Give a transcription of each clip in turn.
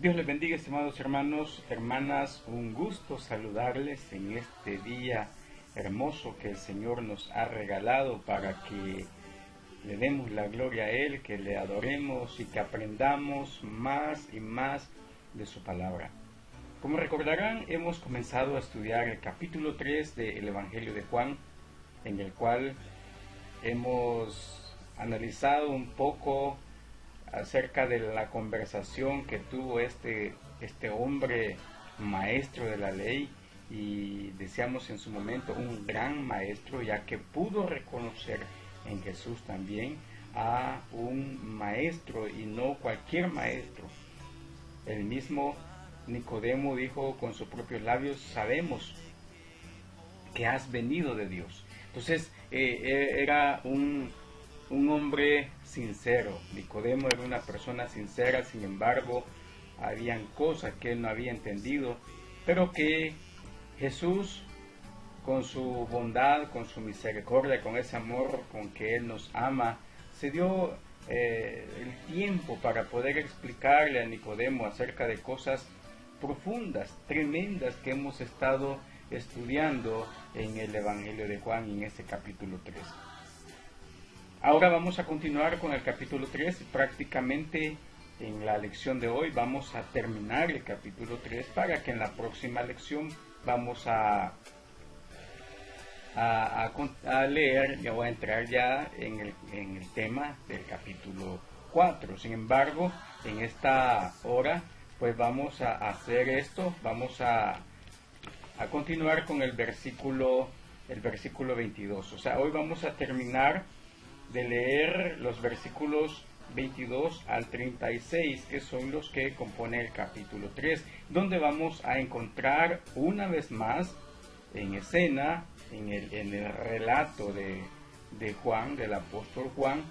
Dios les bendiga, estimados hermanos, hermanas, un gusto saludarles en este día hermoso que el Señor nos ha regalado para que le demos la gloria a Él, que le adoremos y que aprendamos más y más de su palabra. Como recordarán, hemos comenzado a estudiar el capítulo 3 del Evangelio de Juan, en el cual hemos analizado un poco acerca de la conversación que tuvo este hombre maestro de la ley, y decíamos en su momento un gran maestro, ya que pudo reconocer en Jesús también a un maestro y no cualquier maestro. El mismo Nicodemo dijo con sus propios labios: sabemos que has venido de Dios. Entonces era un hombre sincero. Nicodemo era una persona sincera. Sin embargo, habían cosas que él no había entendido, pero que Jesús, con su bondad, con su misericordia, con ese amor con que Él nos ama, se dio el tiempo para poder explicarle a Nicodemo acerca de cosas profundas, tremendas, que hemos estado estudiando en el Evangelio de Juan, en este capítulo 3. Ahora vamos a continuar con el capítulo 3. Prácticamente en la lección de hoy vamos a terminar el capítulo 3 para que en la próxima lección vamos a leer, ya voy a entrar ya en el tema del capítulo 4. Sin embargo, en esta hora pues vamos a hacer esto, vamos a continuar con el versículo 22. O sea, hoy vamos a terminar de leer los versículos 22 al 36, que son los que componen el capítulo 3, donde vamos a encontrar una vez más en escena, en el relato de Juan, del apóstol Juan,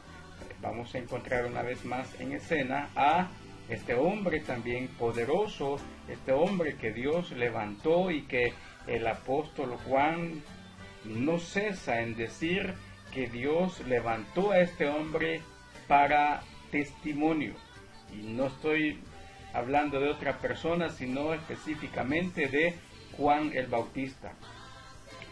vamos a encontrar una vez más en escena a este hombre también poderoso, este hombre que Dios levantó y que el apóstol Juan no cesa en decir que Dios levantó a este hombre para testimonio. Y no estoy hablando de otra persona, sino específicamente de Juan el Bautista.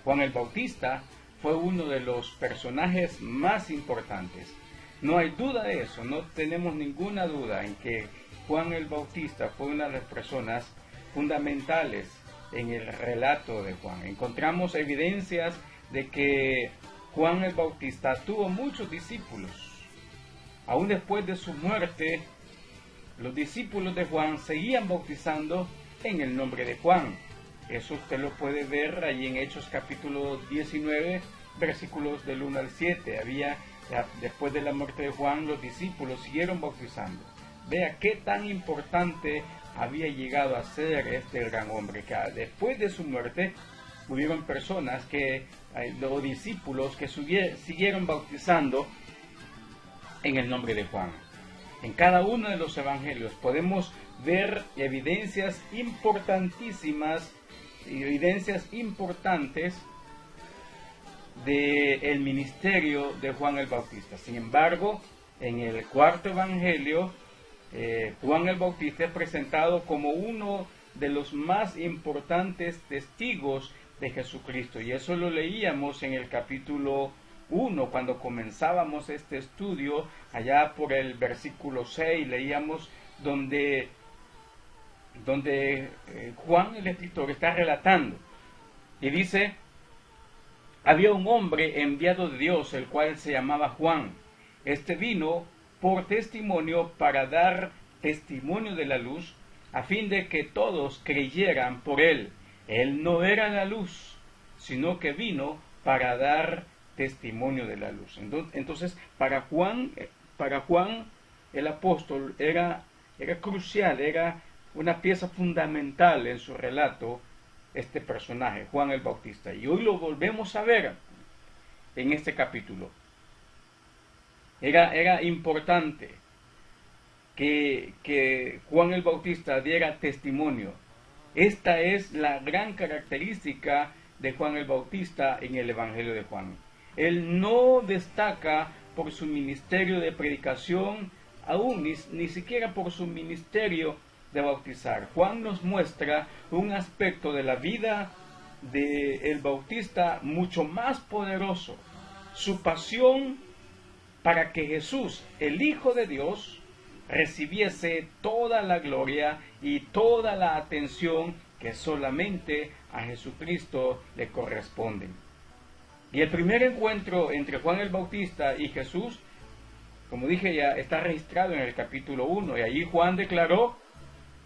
Juan el Bautista fue uno de los personajes más importantes. No hay duda de eso, no tenemos ninguna duda en que Juan el Bautista fue una de las personas fundamentales en el relato de Juan. Encontramos evidencias de que Juan el Bautista tuvo muchos discípulos. Aún después de su muerte, los discípulos de Juan seguían bautizando en el nombre de Juan. Eso usted lo puede ver ahí en Hechos capítulo 19, versículos del 1 al 7. Después de la muerte de Juan, los discípulos siguieron bautizando. Vea qué tan importante había llegado a ser este gran hombre, que después de su muerte hubieron personas o discípulos que siguieron bautizando en el nombre de Juan. En cada uno de los evangelios podemos ver evidencias importantísimas, evidencias importantes del ministerio de Juan el Bautista. Sin embargo, en el cuarto evangelio, Juan el Bautista es presentado como uno de los más importantes testigos de Jesucristo, y eso lo leíamos en el capítulo 1, cuando comenzábamos este estudio, allá por el versículo 6, leíamos donde Juan el escritor está relatando, y dice: había un hombre enviado de Dios, el cual se llamaba Juan. Este vino por testimonio, para dar testimonio de la luz, a fin de que todos creyeran por él. Él no era la luz, sino que vino para dar testimonio de la luz. Entonces, para Juan el apóstol era crucial, era una pieza fundamental en su relato este personaje, Juan el Bautista. Y hoy lo volvemos a ver en este capítulo. Era importante que Juan el Bautista diera testimonio. Esta es la gran característica de Juan el Bautista en el Evangelio de Juan. Él no destaca por su ministerio de predicación, aún ni siquiera por su ministerio de bautizar. Juan nos muestra un aspecto de la vida del Bautista mucho más poderoso. Su pasión para que Jesús, el Hijo de Dios, recibiese toda la gloria y toda la atención que solamente a Jesucristo le corresponden. Y el primer encuentro entre Juan el Bautista y Jesús, como dije ya, está registrado en el capítulo 1, y allí Juan declaró: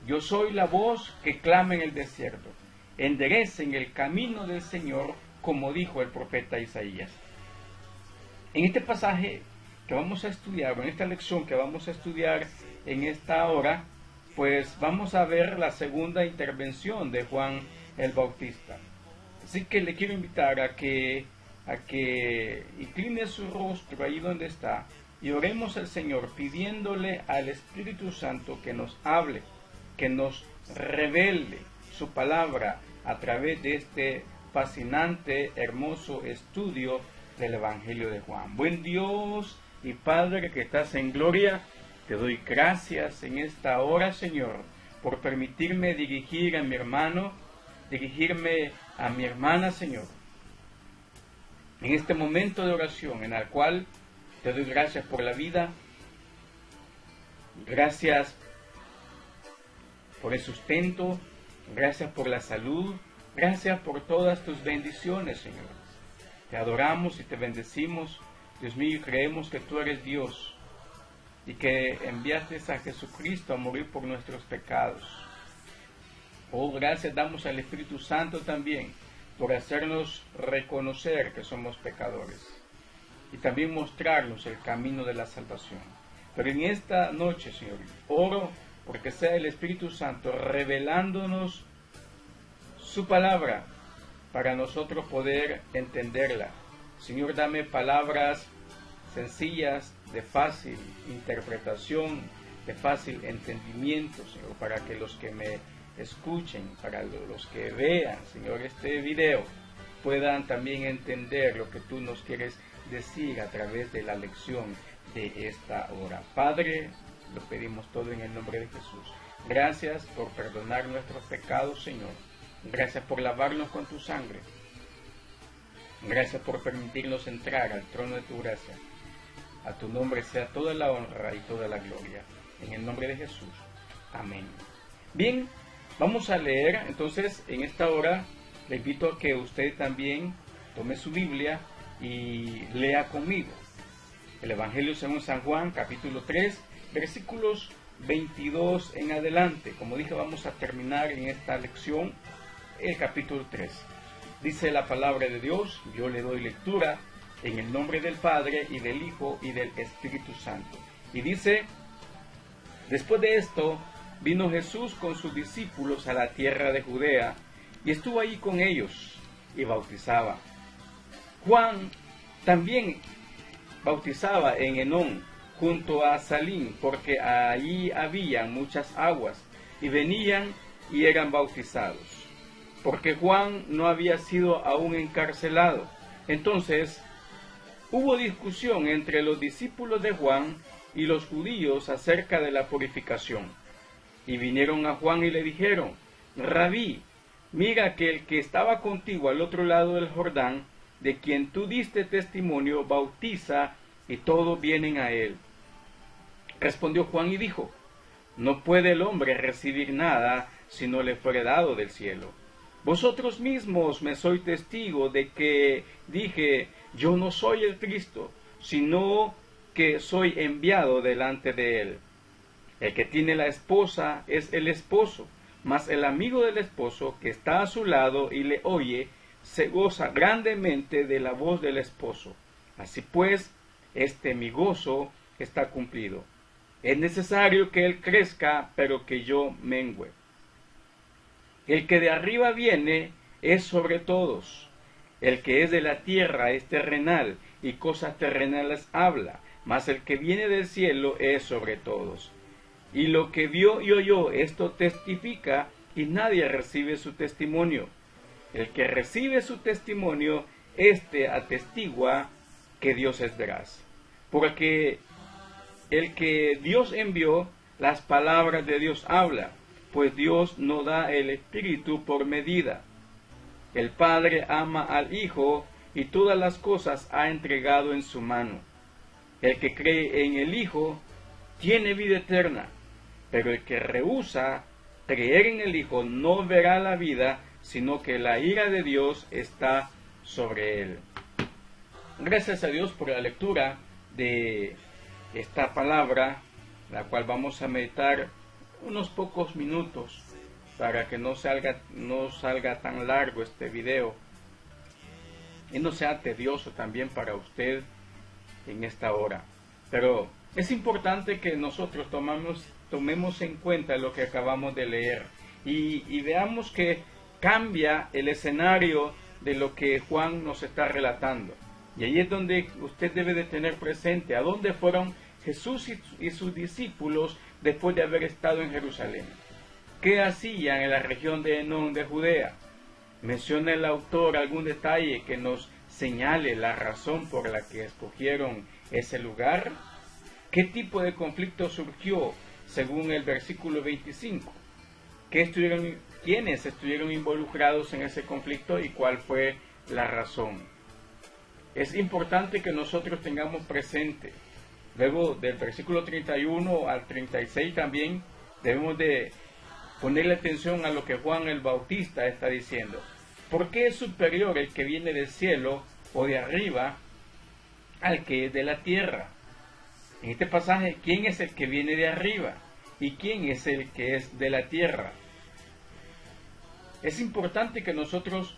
yo soy la voz que clama en el desierto, enderecen el camino del Señor, como dijo el profeta Isaías. En este pasaje que vamos a estudiar, o en esta lección que vamos a estudiar en esta hora, pues vamos a ver la segunda intervención de Juan el Bautista. Así que le quiero invitar a que incline su rostro ahí donde está y oremos al Señor pidiéndole al Espíritu Santo que nos hable, que nos revele su palabra a través de este fascinante, hermoso estudio del Evangelio de Juan. Buen Dios y Padre que estás en gloria, te doy gracias en esta hora, Señor, por permitirme dirigir a mi hermano, dirigirme a mi hermana, Señor, en este momento de oración en el cual te doy gracias por la vida, gracias por el sustento, gracias por la salud, gracias por todas tus bendiciones, Señor. Te adoramos y te bendecimos, Dios mío, y creemos que tú eres Dios y que enviaste a Jesucristo a morir por nuestros pecados. Oh, gracias damos al Espíritu Santo también por hacernos reconocer que somos pecadores y también mostrarnos el camino de la salvación. Pero en esta noche, Señor, oro porque sea el Espíritu Santo revelándonos su palabra para nosotros poder entenderla. Señor, dame palabras sencillas, de fácil interpretación, de fácil entendimiento, Señor, para que los que me escuchen, para los que vean, Señor, este video, puedan también entender lo que tú nos quieres decir a través de la lección de esta hora. Padre, lo pedimos todo en el nombre de Jesús. Gracias por perdonar nuestros pecados, Señor. Gracias por lavarnos con tu sangre. Gracias por permitirnos entrar al trono de tu gracia. A tu nombre sea toda la honra y toda la gloria. En el nombre de Jesús. Amén. Bien, vamos a leer, entonces, en esta hora, le invito a que usted también tome su Biblia y lea conmigo el Evangelio según San Juan, capítulo 3, versículos 22 en adelante. Como dije, vamos a terminar en esta lección el capítulo 3. Dice la palabra de Dios, yo le doy lectura en el nombre del Padre y del Hijo y del Espíritu Santo. Y dice: después de esto, vino Jesús con sus discípulos a la tierra de Judea, y estuvo allí con ellos, y bautizaba. Juan también bautizaba en Enón, junto a Salim, porque allí había muchas aguas, y venían y eran bautizados, porque Juan no había sido aún encarcelado. Entonces hubo discusión entre los discípulos de Juan y los judíos acerca de la purificación. Y vinieron a Juan y le dijeron: Rabí, mira que el que estaba contigo al otro lado del Jordán, de quien tú diste testimonio, bautiza, y todos vienen a él. Respondió Juan y dijo: no puede el hombre recibir nada si no le fuere dado del cielo. Vosotros mismos me sois testigo de que dije: yo no soy el Cristo, sino que soy enviado delante de él. El que tiene la esposa es el esposo, mas el amigo del esposo que está a su lado y le oye, se goza grandemente de la voz del esposo. Así pues, mi gozo está cumplido. Es necesario que él crezca, pero que yo mengüe. El que de arriba viene es sobre todos. El que es de la tierra es terrenal, y cosas terrenales habla, mas el que viene del cielo es sobre todos. Y lo que vio y oyó, esto testifica, y nadie recibe su testimonio. El que recibe su testimonio, atestigua que Dios es veraz. Porque el que Dios envió, las palabras de Dios habla, pues Dios no da el Espíritu por medida. El Padre ama al Hijo y todas las cosas ha entregado en su mano. El que cree en el Hijo tiene vida eterna, pero el que rehúsa creer en el Hijo no verá la vida, sino que la ira de Dios está sobre él. Gracias a Dios por la lectura de esta palabra, la cual vamos a meditar unos pocos minutos para que no salga tan largo este video y no sea tedioso también para usted en esta hora. Pero es importante que nosotros tomemos en cuenta lo que acabamos de leer y veamos que cambia el escenario de lo que Juan nos está relatando. Y ahí es donde usted debe de tener presente a dónde fueron Jesús y sus discípulos después de haber estado en Jerusalén. ¿Qué hacían en la región de Enón de Judea? ¿Menciona el autor algún detalle que nos señale la razón por la que escogieron ese lugar? ¿Qué tipo de conflicto surgió según el versículo 25? ¿Quiénes estuvieron involucrados en ese conflicto y cuál fue la razón? Es importante que nosotros tengamos presente. Luego del versículo 31 al 36 también debemos de ponerle atención a lo que Juan el Bautista está diciendo. ¿Por qué es superior el que viene del cielo o de arriba al que es de la tierra? En este pasaje, ¿quién es el que viene de arriba? ¿Y quién es el que es de la tierra? Es importante que nosotros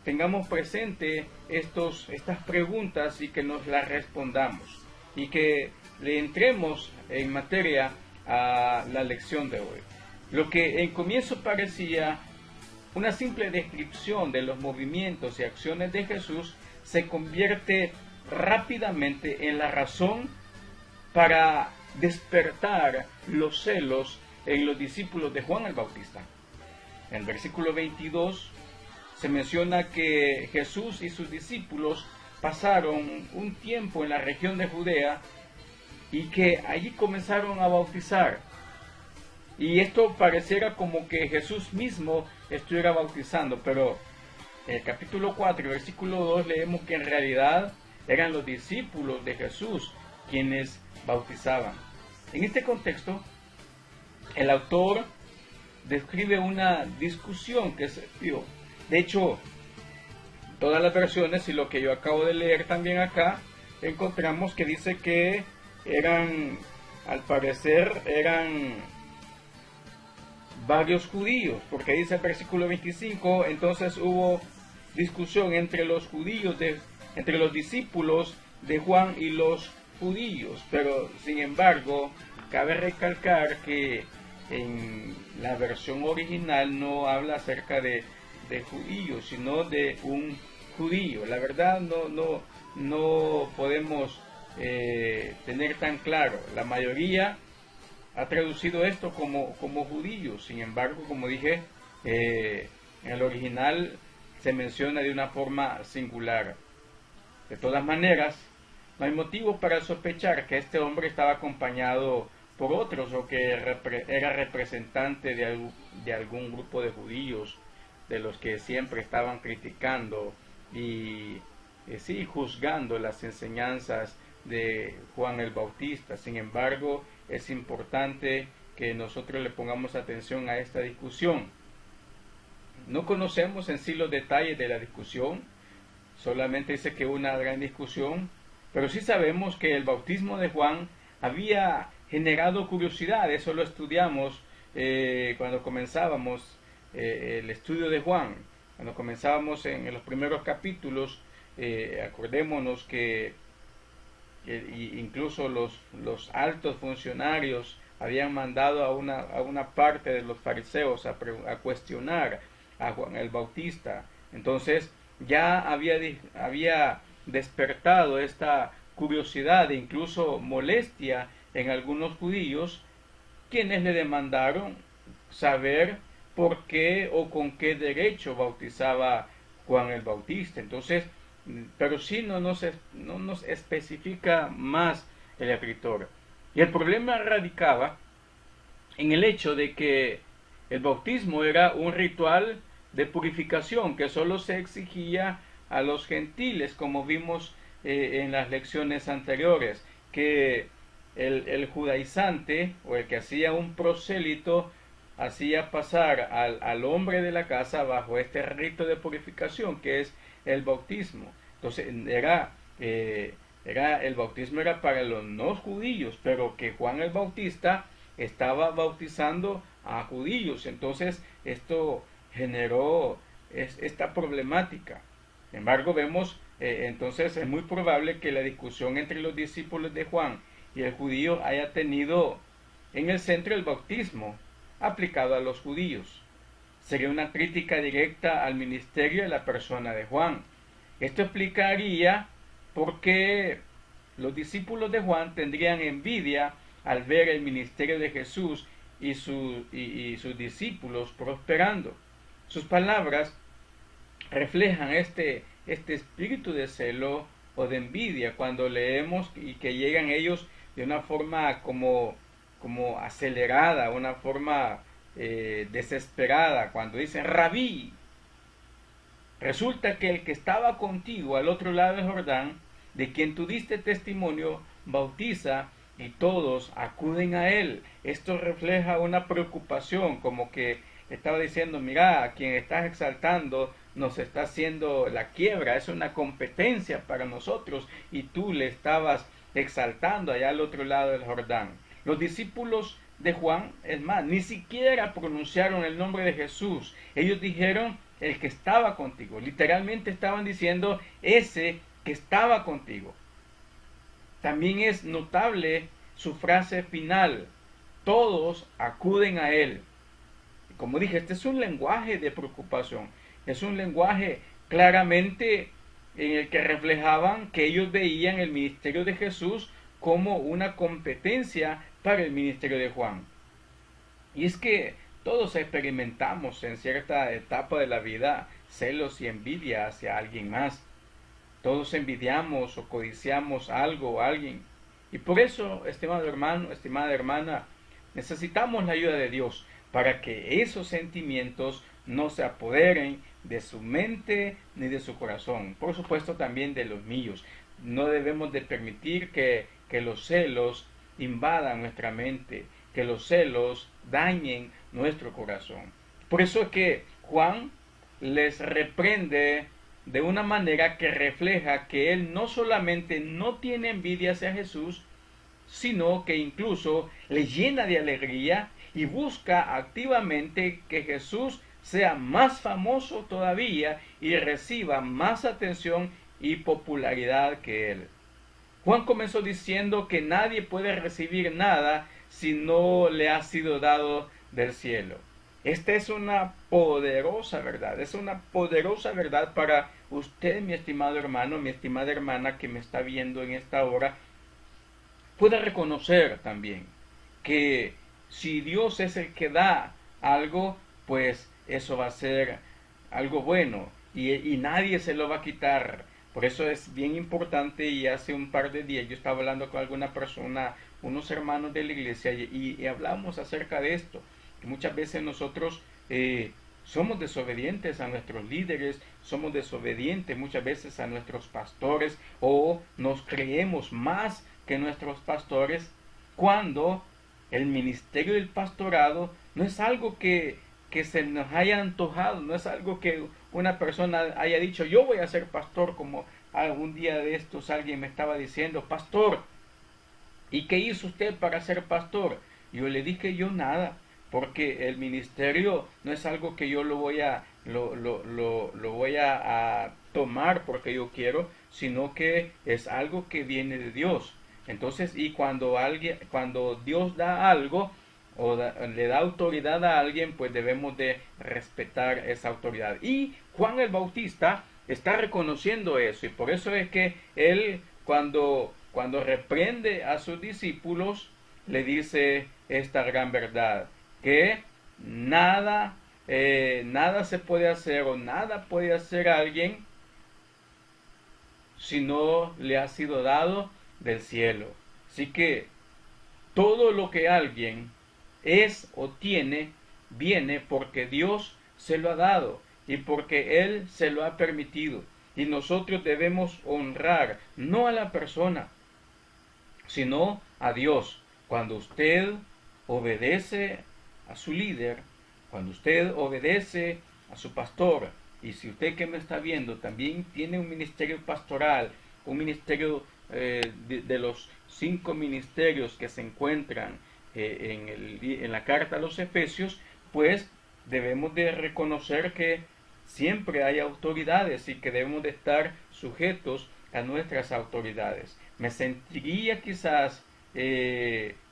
tengamos presente estas preguntas y que nos las respondamos y que le entremos en materia a la lección de hoy. Lo que en comienzo parecía una simple descripción de los movimientos y acciones de Jesús se convierte rápidamente en la razón para despertar los celos en los discípulos de Juan el Bautista. En el versículo 22 se menciona que Jesús y sus discípulos pasaron un tiempo en la región de Judea y que allí comenzaron a bautizar. Y esto pareciera como que Jesús mismo estuviera bautizando, pero en el capítulo 4, versículo 2, leemos que en realidad eran los discípulos de Jesús quienes bautizaban. En este contexto, el autor describe una discusión que se dio. De hecho, todas las versiones y lo que yo acabo de leer también acá, encontramos que dice que al parecer eran varios judíos, porque dice el versículo 25, entonces hubo discusión entre los judíos, entre los discípulos de Juan y los judíos, pero sin embargo, cabe recalcar que en la versión original no habla acerca de judíos, sino de un judío. La verdad no podemos tener tan claro. La mayoría ha traducido esto como judíos. Sin embargo, como dije, en el original se menciona de una forma singular. De todas maneras, no hay motivo para sospechar que este hombre estaba acompañado por otros o que era representante de algún grupo de judíos, de los que siempre estaban criticando y sí, juzgando las enseñanzas de Juan el Bautista. Sin embargo, es importante que nosotros le pongamos atención a esta discusión. No conocemos en sí los detalles de la discusión, solamente dice que una gran discusión, pero sí sabemos que el bautismo de Juan había generado curiosidad. Eso lo estudiamos cuando comenzábamos el estudio de Juan, cuando comenzábamos en los primeros capítulos. Acordémonos que incluso los altos funcionarios habían mandado a una parte de los fariseos a cuestionar a Juan el Bautista. Entonces ya había despertado esta curiosidad e incluso molestia en algunos judíos, quienes le demandaron saber por qué o con qué derecho bautizaba Juan el Bautista. Entonces, pero sí no nos especifica más el escritor. Y el problema radicaba en el hecho de que El bautismo era un ritual de purificación que solo se exigía a los gentiles, como vimos en las lecciones anteriores, que el judaizante o el que hacía un prosélito hacía pasar al hombre de la casa bajo este rito de purificación que es el bautismo. Entonces el bautismo era para los no judíos, pero que Juan el Bautista estaba bautizando a judíos. Entonces esto generó esta problemática. Sin embargo, vemos, entonces es muy probable que la discusión entre los discípulos de Juan y el judío haya tenido en el centro el bautismo aplicado a los judíos. Sería una crítica directa al ministerio de la persona de Juan. Esto explicaría por qué los discípulos de Juan tendrían envidia al ver el ministerio de Jesús y sus discípulos prosperando. Sus palabras reflejan este espíritu de celo o de envidia cuando leemos y que llegan ellos de una forma como acelerada, una forma desesperada, cuando dicen Rabí. Resulta que el que estaba contigo al otro lado del Jordán, de quien tú diste testimonio, bautiza y todos acuden a él. Esto refleja una preocupación, como que estaba diciendo, mira, a quien estás exaltando nos está haciendo la quiebra, es una competencia para nosotros y tú le estabas exaltando allá al otro lado del Jordán. Los discípulos de Juan, es más, ni siquiera pronunciaron el nombre de Jesús. Ellos dijeron el que estaba contigo. Literalmente estaban diciendo ese que estaba contigo. También es notable su frase final. Todos acuden a él. Y como dije, este es un lenguaje de preocupación. Es un lenguaje claramente en el que reflejaban que ellos veían el ministerio de Jesús como una competencia para el ministerio de Juan. Y es que todos experimentamos en cierta etapa de la vida celos y envidia hacia alguien más. Todos envidiamos o codiciamos algo o alguien. Y por eso, estimado hermano, estimada hermana, necesitamos la ayuda de Dios para que esos sentimientos no se apoderen de su mente ni de su corazón. Por supuesto también de los míos. No debemos de permitir que los celos invadan nuestra mente, que los celos dañen nuestro corazón. Por eso es que Juan les reprende de una manera que refleja que él no solamente no tiene envidia hacia Jesús, sino que incluso le llena de alegría y busca activamente que Jesús sea más famoso todavía y reciba más atención y popularidad que él. Juan comenzó diciendo que nadie puede recibir nada si no le ha sido dado del cielo. Esta es una poderosa verdad, es una poderosa verdad para usted, mi estimado hermano, mi estimada hermana que me está viendo en esta hora, pueda reconocer también que si Dios es el que da algo, pues eso va a ser algo bueno y nadie se lo va a quitar. Por eso es bien importante, y hace un par de días yo estaba hablando con alguna persona, unos hermanos de la iglesia, y hablamos acerca de esto, que muchas veces nosotros somos desobedientes a nuestros líderes, somos desobedientes muchas veces a nuestros pastores, o nos creemos más que nuestros pastores, cuando el ministerio del pastorado no es algo que se nos haya antojado, no es algo que una persona haya dicho, yo voy a ser pastor, como algún día de estos alguien me estaba diciendo, pastor, ¿y qué hizo usted para ser pastor? Yo le dije, yo nada, porque el ministerio no es algo que yo lo voy a tomar porque yo quiero, sino que es algo que viene de Dios. Entonces, y cuando Dios da algo o le da autoridad a alguien, pues debemos de respetar esa autoridad. Y Juan el Bautista está reconociendo eso, y por eso es que él cuando reprende a sus discípulos le dice esta gran verdad, que nada se puede hacer o nada puede hacer alguien si no le ha sido dado del cielo. Así que todo lo que alguien es o tiene viene porque Dios se lo ha dado y porque Él se lo ha permitido. Y nosotros debemos honrar no a la persona, sino a Dios. Cuando usted obedece a su líder, cuando usted obedece a su pastor, y si usted que me está viendo también tiene un ministerio pastoral, un ministerio de los 5 ministerios que se encuentran en la carta a los Efesios, pues debemos de reconocer que siempre hay autoridades y que debemos de estar sujetos a nuestras autoridades. Me sentiría quizás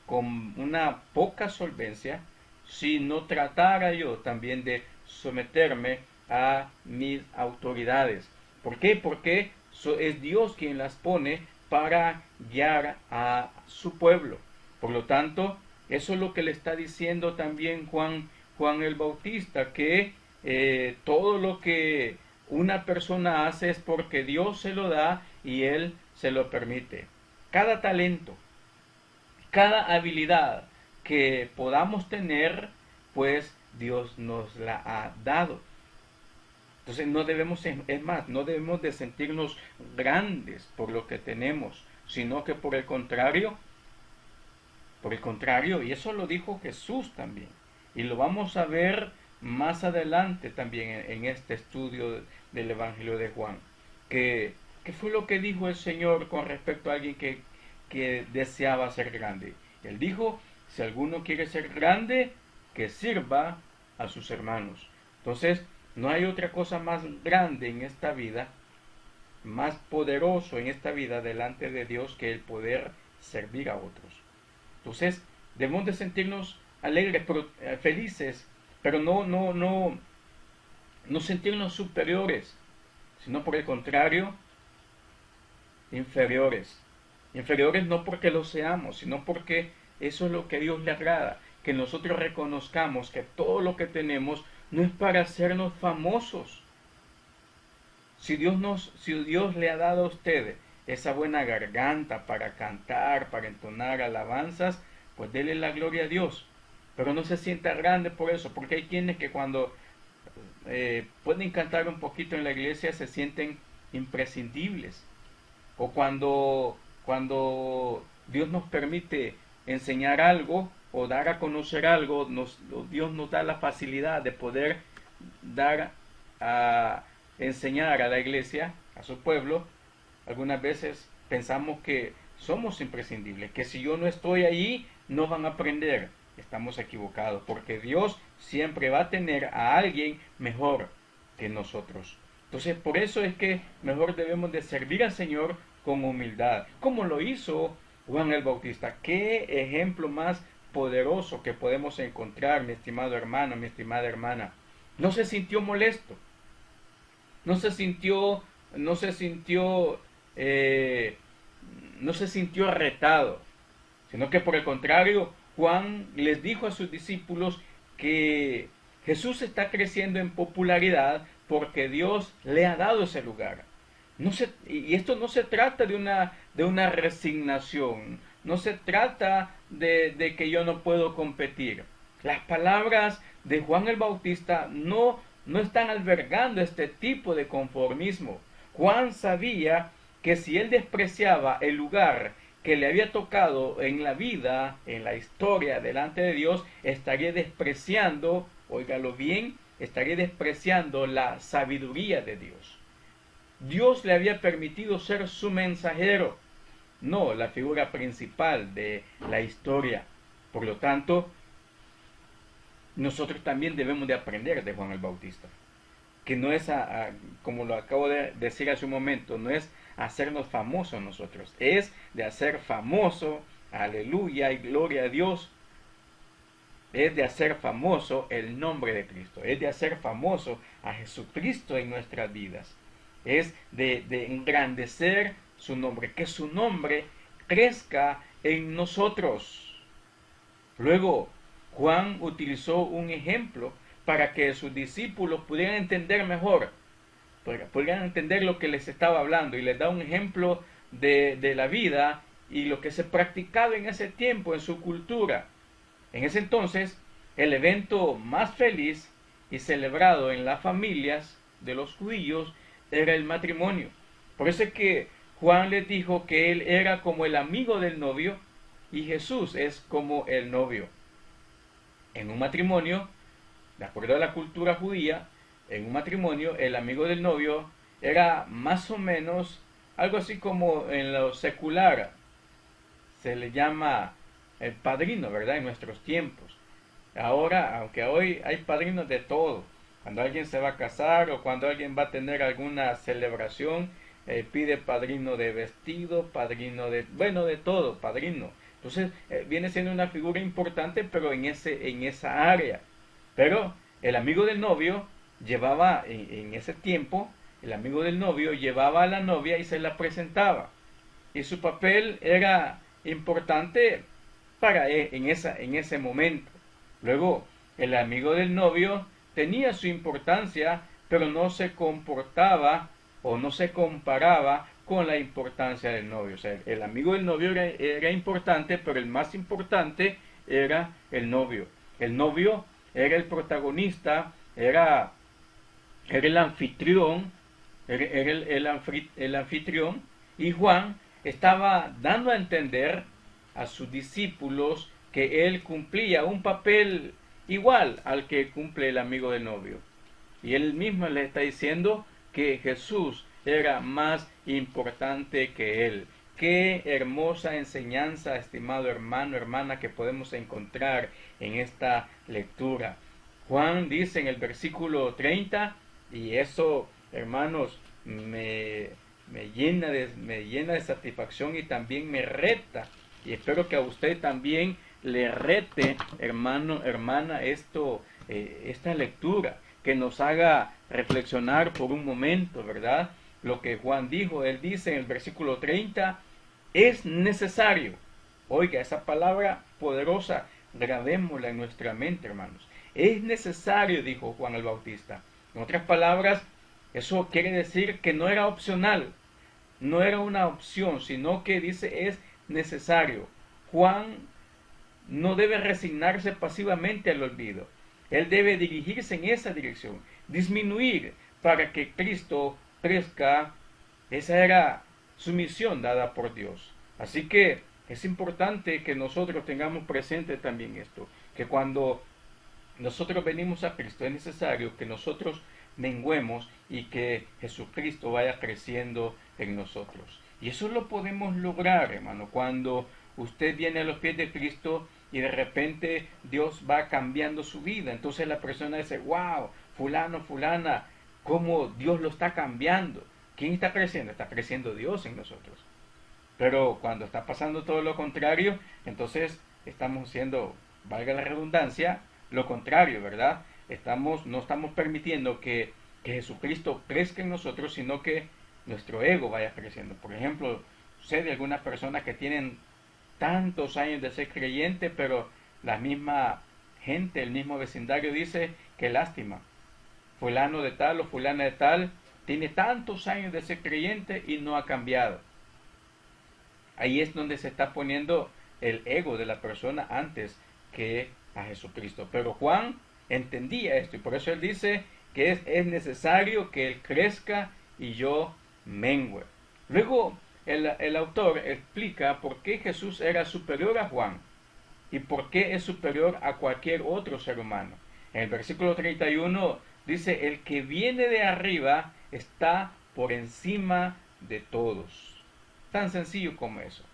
con una poca solvencia si no tratara yo también de someterme a mis autoridades. ¿Por qué? Porque es Dios quien las pone para guiar a su pueblo. Por lo tanto, eso es lo que le está diciendo también Juan el Bautista, que todo lo que una persona hace es porque Dios se lo da y Él se lo permite. Cada talento, cada habilidad que podamos tener, pues Dios nos la ha dado. Entonces no debemos, es más, no debemos de sentirnos grandes por lo que tenemos, sino que por el contrario, y eso lo dijo Jesús también, y lo vamos a ver más adelante también en este estudio del Evangelio de Juan, que fue lo que dijo el Señor con respecto a alguien que deseaba ser grande. Él dijo, si alguno quiere ser grande, que sirva a sus hermanos. Entonces, no hay otra cosa más grande en esta vida, más poderoso en esta vida delante de Dios que el poder servir a otros. Entonces, debemos de sentirnos alegres, felices, pero no sentirnos superiores, sino por el contrario, inferiores. Inferiores no porque lo seamos, sino porque eso es lo que a Dios le agrada, que nosotros reconozcamos que todo lo que tenemos no es para hacernos famosos. Si Dios le ha dado a usted esa buena garganta para cantar, para entonar alabanzas, pues dele la gloria a Dios. Pero no se sienta grande por eso, porque hay quienes que cuando pueden cantar un poquito en la iglesia se sienten imprescindibles. O cuando Dios nos permite enseñar algo o dar a conocer algo, Dios nos da la facilidad de poder dar a enseñar a la iglesia, a su pueblo. Algunas veces pensamos que somos imprescindibles, que si yo no estoy allí no van a aprender. Estamos equivocados, porque Dios siempre va a tener a alguien mejor que nosotros. Entonces, por eso es que mejor debemos de servir al Señor con humildad, como lo hizo Juan el Bautista. Qué ejemplo más poderoso que podemos encontrar, mi estimado hermano, mi estimada hermana. No se sintió molesto, no se sintió retado, sino que por el contrario, Juan les dijo a sus discípulos que Jesús está creciendo en popularidad porque Dios le ha dado ese lugar. Y esto no se trata de una resignación, no se trata de que yo no puedo competir. Las palabras de Juan el Bautista no están albergando este tipo de conformismo. Juan sabía que si él despreciaba el lugar que le había tocado en la vida, en la historia, delante de Dios, estaría despreciando, óigalo bien, estaría despreciando la sabiduría de Dios. Dios le había permitido ser su mensajero, no la figura principal de la historia. Por lo tanto, nosotros también debemos de aprender de Juan el Bautista, que no es, como lo acabo de decir hace un momento, no es hacernos famosos nosotros, es de hacer famoso, aleluya y gloria a Dios, es de hacer famoso el nombre de Cristo, es de hacer famoso a Jesucristo en nuestras vidas, es de engrandecer su nombre, que su nombre crezca en nosotros. Luego, Juan utilizó un ejemplo para que sus discípulos pudieran entender mejor, pudieran entender lo que les estaba hablando, y les da un ejemplo de la vida y lo que se practicaba en ese tiempo, en su cultura. En ese entonces, el evento más feliz y celebrado en las familias de los judíos era el matrimonio. Por eso es que Juan les dijo que él era como el amigo del novio y Jesús es como el novio. En un matrimonio, de acuerdo a la cultura judía, en un matrimonio el amigo del novio era más o menos algo así como en lo secular se le llama el padrino, ¿verdad? En nuestros tiempos. Ahora, aunque hoy hay padrinos de todo, cuando alguien se va a casar o cuando alguien va a tener alguna celebración, pide padrino de vestido, padrino de, bueno, de todo, padrino. Entonces, viene siendo una figura importante, pero en esa área. Pero el amigo del novio llevaba, en ese tiempo, el amigo del novio llevaba a la novia y se la presentaba. Y su papel era importante para en ese momento. Luego, el amigo del novio tenía su importancia, pero no se comportaba o no se comparaba con la importancia del novio. O sea, el amigo del novio era importante, pero el más importante era el novio. El novio era el protagonista, era el anfitrión, era el anfitrión, y Juan estaba dando a entender a sus discípulos que él cumplía un papel igual al que cumple el amigo del novio. Y él mismo le está diciendo que Jesús era más importante que él. Qué hermosa enseñanza, estimado hermano, hermana, que podemos encontrar en esta lectura. Juan dice en el versículo 30, y eso, hermanos, me llena de satisfacción y también me reta. Y espero que a usted también le rete, hermano, hermana, esta lectura, que nos haga reflexionar por un momento, ¿verdad? Lo que Juan dijo, él dice en el versículo 30, es necesario. Oiga, esa palabra poderosa, grabémosla en nuestra mente, hermanos. Es necesario, dijo Juan el Bautista. En otras palabras, eso quiere decir que no era opcional, no era una opción, sino que dice es necesario. Juan no debe resignarse pasivamente al olvido. Él debe dirigirse en esa dirección, disminuir para que Cristo crezca. Esa era su misión dada por Dios. Así que es importante que nosotros tengamos presente también esto, que cuando nosotros venimos a Cristo es necesario que nosotros menguemos y que Jesucristo vaya creciendo en nosotros. Y eso lo podemos lograr, hermano, cuando usted viene a los pies de Cristo y de repente Dios va cambiando su vida. Entonces la persona dice, wow, fulano, fulana, cómo Dios lo está cambiando. ¿Quién está creciendo? Está creciendo Dios en nosotros. Pero cuando está pasando todo lo contrario, entonces estamos haciendo, valga la redundancia, lo contrario, ¿verdad? No estamos permitiendo que Jesucristo crezca en nosotros, sino que nuestro ego vaya creciendo. Por ejemplo, sé de algunas personas que tienen tantos años de ser creyente, pero la misma gente, el mismo vecindario dice que lástima. Fulano de tal o fulana de tal tiene tantos años de ser creyente y no ha cambiado. Ahí es donde se está poniendo el ego de la persona antes que a Jesucristo. Pero Juan entendía esto y por eso él dice que es necesario que él crezca y yo mengüe. Luego el autor explica por qué Jesús era superior a Juan y por qué es superior a cualquier otro ser humano. En el versículo 31 dice, el que viene de arriba está por encima de todos. Tan sencillo como eso.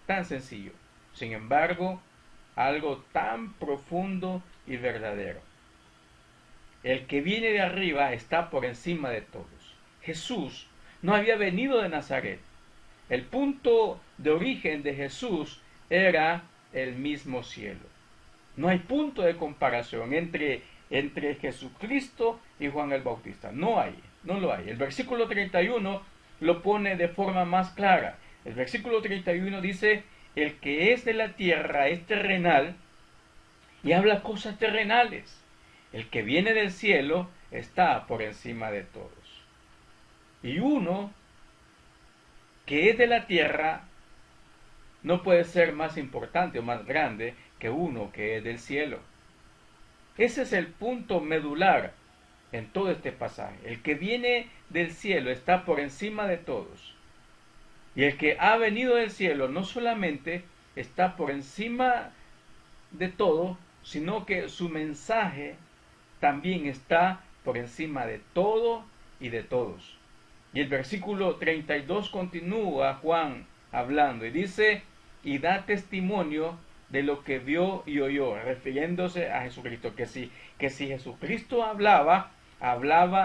Tan sencillo. Sin embargo, algo tan profundo y verdadero. El que viene de arriba está por encima de todos. Jesús no había venido de Nazaret. El punto de origen de Jesús era el mismo cielo. No hay punto de comparación entre Jesucristo y Juan el Bautista. No lo hay. El versículo 31 lo pone de forma más clara. El versículo 31 dice, el que es de la tierra es terrenal y habla cosas terrenales. El que viene del cielo está por encima de todos. Y uno que es de la tierra no puede ser más importante o más grande que uno que es del cielo. Ese es el punto medular en todo este pasaje. El que viene del cielo está por encima de todos. Y el que ha venido del cielo no solamente está por encima de todo, sino que su mensaje también está por encima de todo y de todos. Y el versículo 32 continúa Juan hablando y dice, y da testimonio de lo que vio y oyó, refiriéndose a Jesucristo, que si Jesucristo hablaba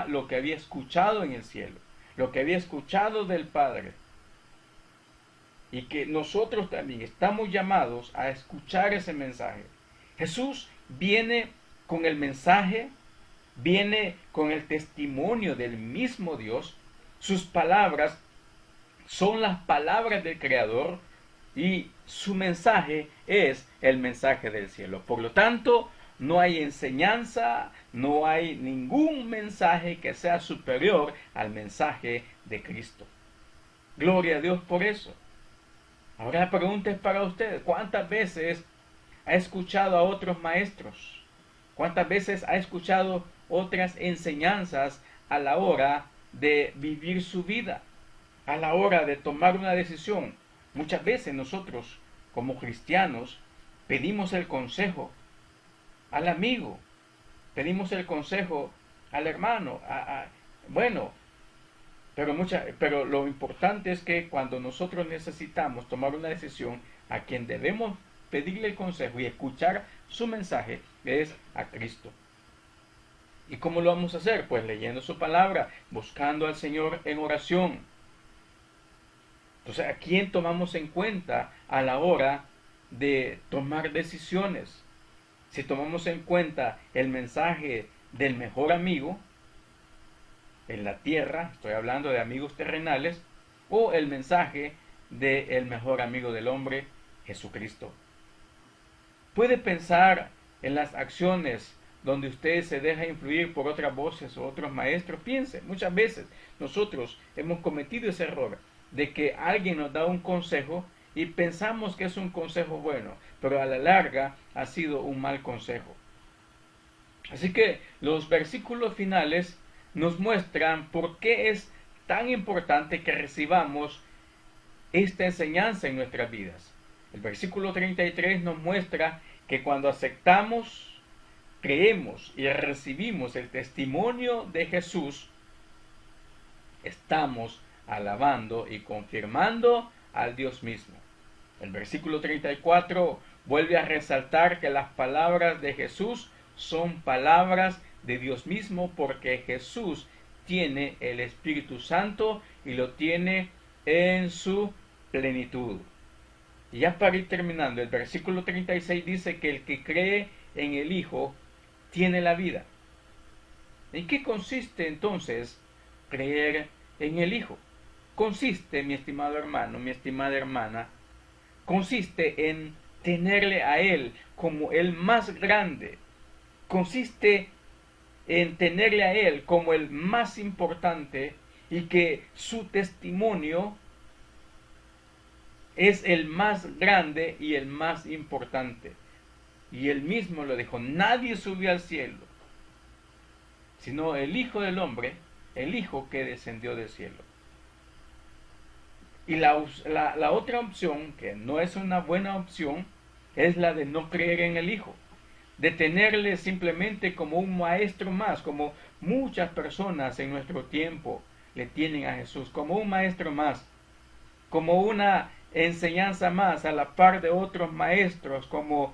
lo que había escuchado en el cielo, lo que había escuchado del Padre, y que nosotros también estamos llamados a escuchar ese mensaje. Jesús viene con el mensaje, viene con el testimonio del mismo Dios. Sus palabras son las palabras del Creador y su mensaje es el mensaje del cielo. Por lo tanto, no hay enseñanza, no hay ningún mensaje que sea superior al mensaje de Cristo. Gloria a Dios por eso. Ahora la pregunta es para ustedes, ¿cuántas veces ha escuchado a otros maestros? ¿Cuántas veces ha escuchado otras enseñanzas a la hora de vivir su vida? A la hora de tomar una decisión. Muchas veces nosotros, como cristianos, pedimos el consejo al amigo, pedimos el consejo al hermano, bueno, pero lo importante es que cuando nosotros necesitamos tomar una decisión, a quien debemos pedirle el consejo y escuchar su mensaje es a Cristo. ¿Y cómo lo vamos a hacer? Pues leyendo su palabra, buscando al Señor en oración. Entonces, ¿a quién tomamos en cuenta a la hora de tomar decisiones? Si tomamos en cuenta el mensaje del mejor amigo en la tierra, estoy hablando de amigos terrenales, o el mensaje del mejor amigo del hombre, Jesucristo. Puede pensar en las acciones donde usted se deja influir por otras voces o otros maestros. Piense, muchas veces nosotros hemos cometido ese error de que alguien nos da un consejo y pensamos que es un consejo bueno, pero a la larga ha sido un mal consejo. Así que los versículos finales nos muestran por qué es tan importante que recibamos esta enseñanza en nuestras vidas. El versículo 33 nos muestra que cuando aceptamos, creemos y recibimos el testimonio de Jesús, estamos alabando y confirmando al Dios mismo. El versículo 34 vuelve a resaltar que las palabras de Jesús son palabras de Dios mismo, porque Jesús tiene el Espíritu Santo y lo tiene en su plenitud. Y ya para ir terminando, el versículo 36 dice que el que cree en el Hijo tiene la vida. ¿En qué consiste entonces creer en el Hijo? Consiste, mi estimado hermano, mi estimada hermana, consiste en tenerle a Él como el más grande. Consiste en tenerle a Él como el más importante y que su testimonio es el más grande y el más importante. Y Él mismo lo dijo, nadie subió al cielo, sino el Hijo del Hombre, el Hijo que descendió del cielo. Y la otra opción, que no es una buena opción, es la de no creer en el Hijo, de tenerle simplemente como un maestro más, como muchas personas en nuestro tiempo le tienen a Jesús, como un maestro más, como una enseñanza más a la par de otros maestros como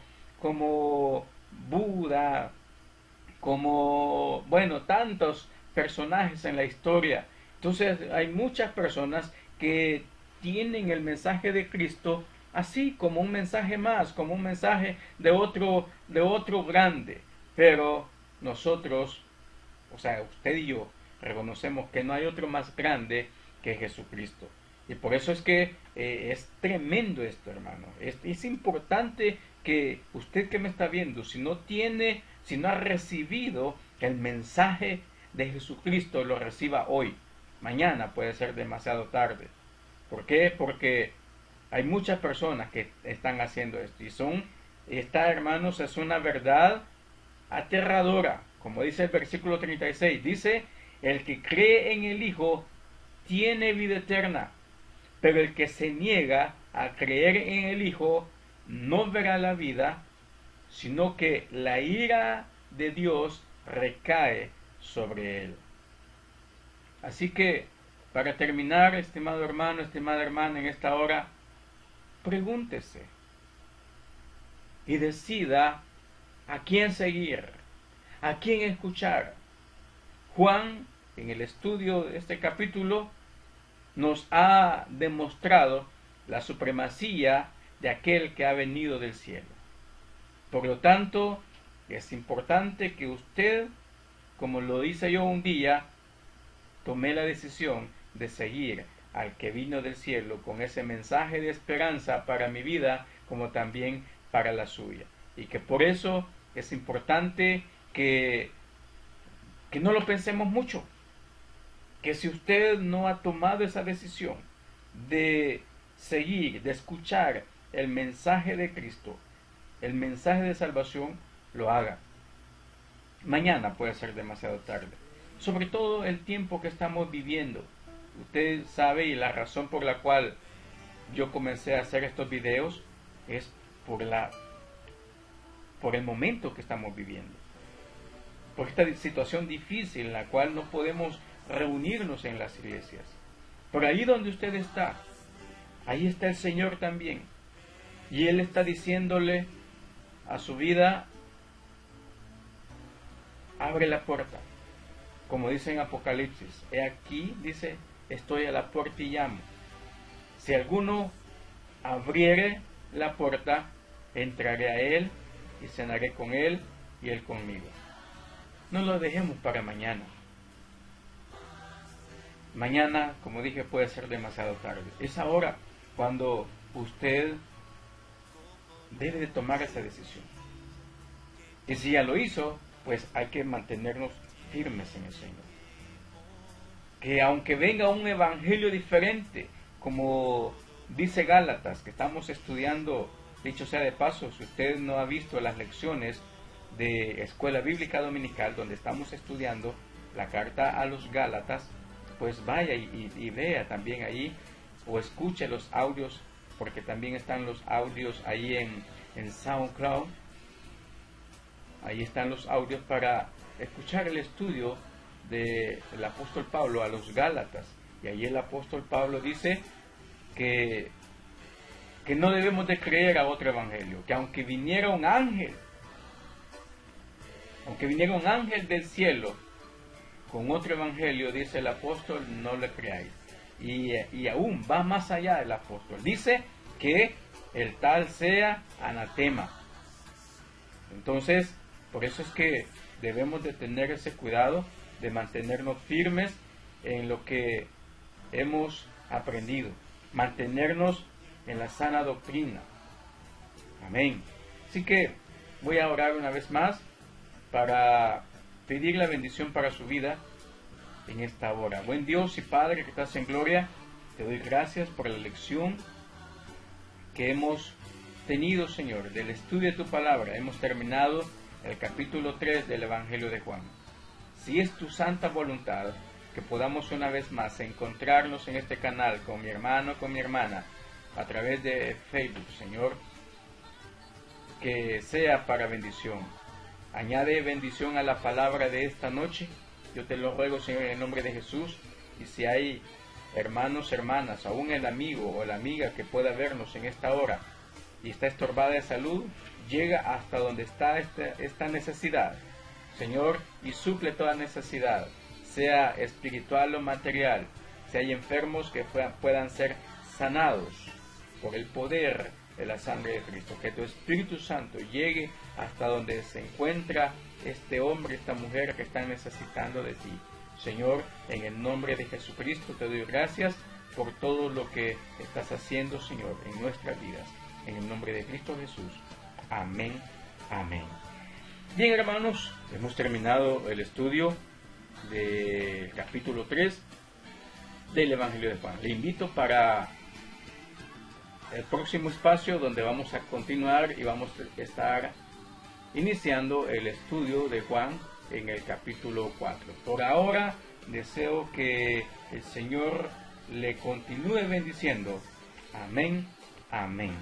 Buda, como, bueno, tantos personajes en la historia. Entonces hay muchas personas que tienen el mensaje de Cristo así como un mensaje más, como un mensaje de otro grande. Pero nosotros, o sea, usted y yo, reconocemos que no hay otro más grande que Jesucristo. Y por eso es que es tremendo esto, hermano. Es importante que usted que me está viendo, si no ha recibido el mensaje de Jesucristo, lo reciba hoy. Mañana puede ser demasiado tarde. ¿Por qué? Porque Hay muchas personas que están haciendo esto. Y esta, hermanos, es una verdad aterradora. Como dice el versículo 36, dice, el que cree en el Hijo tiene vida eterna, pero el que se niega a creer en el Hijo no verá la vida, sino que la ira de Dios recae sobre él. Así que, para terminar, estimado hermano, estimada hermana, en esta hora, pregúntese y decida a quién seguir, a quién escuchar. Juan, en el estudio de este capítulo, nos ha demostrado la supremacía de aquel que ha venido del cielo. Por lo tanto, es importante que usted, como lo hice yo un día, tome la decisión de seguir al que vino del cielo con ese mensaje de esperanza para mi vida como también para la suya. Y que por eso es importante que no lo pensemos mucho. Que si usted no ha tomado esa decisión de seguir, de escuchar el mensaje de Cristo, el mensaje de salvación, lo haga. Mañana puede ser demasiado tarde. Sobre todo el tiempo que estamos viviendo. Usted sabe, y la razón por la cual yo comencé a hacer estos videos es por el momento que estamos viviendo. Por esta situación difícil en la cual no podemos reunirnos en las iglesias. Por ahí donde usted está, ahí está el Señor también. Y Él está diciéndole a su vida, abre la puerta. Como dice en Apocalipsis, he aquí, dice, estoy a la puerta y llamo. Si alguno abriere la puerta, entraré a Él y cenaré con Él y Él conmigo. No lo dejemos para mañana. Mañana, como dije, puede ser demasiado tarde. Es ahora cuando usted debe de tomar esa decisión. Y si ya lo hizo, pues hay que mantenernos firmes en el Señor. Que aunque venga un evangelio diferente, como dice Gálatas, que estamos estudiando, dicho sea de paso, si usted no ha visto las lecciones de Escuela Bíblica Dominical, donde estamos estudiando la carta a los Gálatas, pues vaya y vea también ahí, o escuche los audios, porque también están los audios ahí en SoundCloud. Ahí están los audios para escuchar el estudio del apóstol Pablo a los Gálatas. Y ahí el apóstol Pablo dice que no debemos de creer a otro evangelio, que aunque viniera un ángel del cielo con otro evangelio, dice el apóstol, no le creáis. Y aún va más allá el apóstol. Dice que el tal sea anatema. Entonces, por eso es que debemos de tener ese cuidado de mantenernos firmes en lo que hemos aprendido, mantenernos en la sana doctrina. Amén. Así que voy a orar una vez más para pedir la bendición para su vida en esta hora. Buen Dios y Padre que estás en gloria, te doy gracias por la lección que hemos tenido, Señor, del estudio de tu palabra. Hemos terminado el capítulo 3 del Evangelio de Juan. Si es tu santa voluntad que podamos una vez más encontrarnos en este canal con mi hermano, con mi hermana, a través de Facebook, Señor, que sea para bendición. Añade bendición a la palabra de esta noche. Yo te lo ruego, Señor, en el nombre de Jesús. Y si hay hermanos, hermanas, aún el amigo o la amiga que pueda vernos en esta hora y está estorbada de salud, llega hasta donde está esta necesidad, Señor, y suple toda necesidad, sea espiritual o material. Si hay enfermos, que puedan ser sanados por el poder de la sangre de Cristo. Que tu Espíritu Santo llegue hasta donde se encuentra este hombre, esta mujer que están necesitando de ti. Señor, en el nombre de Jesucristo te doy gracias por todo lo que estás haciendo, Señor, en nuestras vidas. En el nombre de Cristo Jesús. Amén. Amén. Bien, hermanos, hemos terminado el estudio del capítulo 3 del Evangelio de Juan. Le invito para el próximo espacio donde vamos a continuar y vamos a estar iniciando el estudio de Juan en el capítulo 4. Por ahora deseo que el Señor le continúe bendiciendo. Amén, amén.